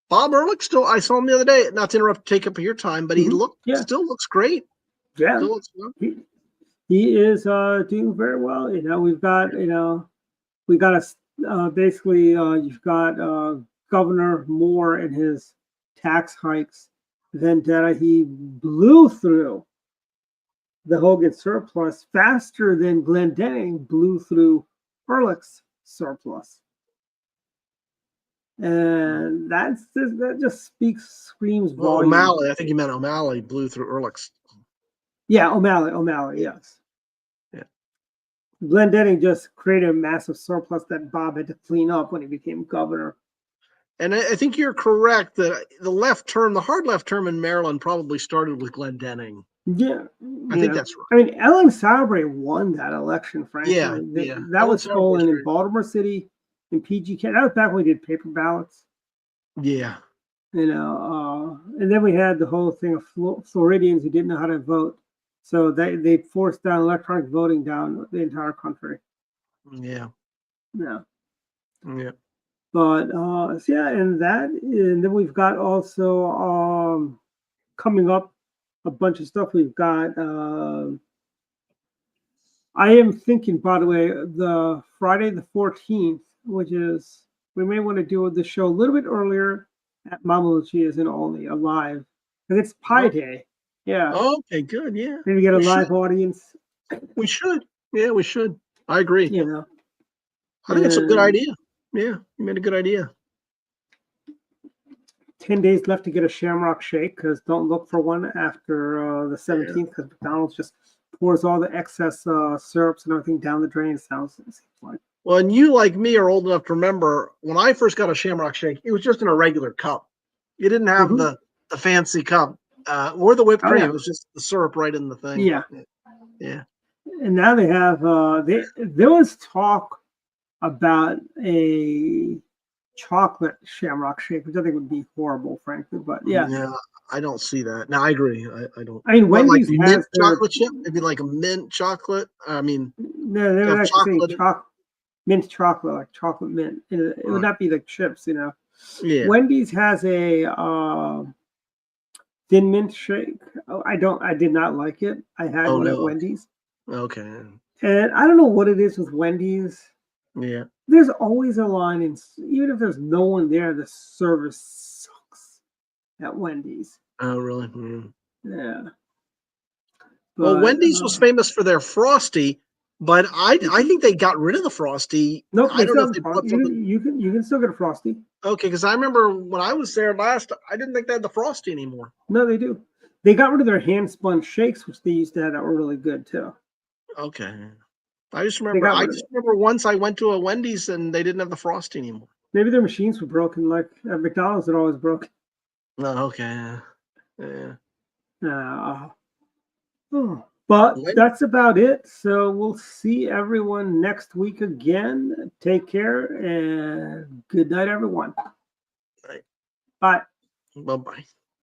Bob Ehrlich still, I saw him the other day, not to interrupt, take up your time, but he still looks great. Yeah. Still looks good. He is doing very well. We've got, we got basically, you've got Governor Moore and his tax hikes vendetta. He blew through the Hogan surplus faster than Glendenning blew through Ehrlich's surplus. And that just screams volume. O'Malley, I think you meant O'Malley blew through Ehrlich's. Yeah, O'Malley, yes. Yeah. Glendenning just created a massive surplus that Bob had to clean up when he became governor. And I think you're correct that the hard left term in Maryland probably started with Glendenning. Yeah. I think that's right. I mean, Ellen Saubre won that election, frankly. Yeah. That was stolen in Baltimore City, in PG County. That was back when we did paper ballots. Yeah. And then we had the whole thing of Floridians who didn't know how to vote. So they forced down electronic voting down the entire country. Yeah. Yeah. Yeah. But and then we've got also coming up a bunch of stuff. We've got I am thinking, by the way, the Friday the 14th, which is, we may want to do the show a little bit earlier at Mama Lucia's in Olney, live, because it's Pi Day. Yeah. Okay, good. Yeah. Maybe get a live audience. We should. Yeah, we should. I agree. I think it's a good idea. Yeah, you made a good idea. 10 days left to get a Shamrock Shake, because don't look for one after the 17th, because McDonald's just pours all the excess syrups and everything down the drain. It seems like. Well, and you, like me, are old enough to remember when I first got a Shamrock Shake, it was just in a regular cup. You didn't have the fancy cup or the whipped cream. It was just the syrup right in the thing. Yeah. Yeah. And now they have, there was talk about a chocolate Shamrock Shake, which I think would be horrible, frankly. But yeah, I don't see that. No, I agree. I don't. I mean, Wendy's like has mint chocolate chip. Maybe like a mint chocolate. I mean, no, they would actually say mint chocolate, like chocolate mint. It would not be like chips, Yeah. Wendy's has a thin mint shake. I did not like it. I had one at Wendy's. Okay. And I don't know what it is with Wendy's. Yeah. There's always a line, and even if there's no one there, the service sucks at Wendy's. Oh, really? Mm. Yeah. Well, Wendy's was famous for their Frosty, but I think they got rid of the Frosty. Nope, I don't know if they brought something. You can still get a Frosty. Okay, because I remember when I was there last, I didn't think they had the Frosty anymore. No, they do. They got rid of their hand spun shakes, which they used to have that were really good too. Okay. I just remember once I went to a Wendy's and they didn't have the Frosty anymore. Maybe their machines were broken, like at McDonald's they're always broken. Oh, okay. Yeah. But that's about it. So we'll see everyone next week again. Take care and good night, everyone. Right. Bye. Bye-bye.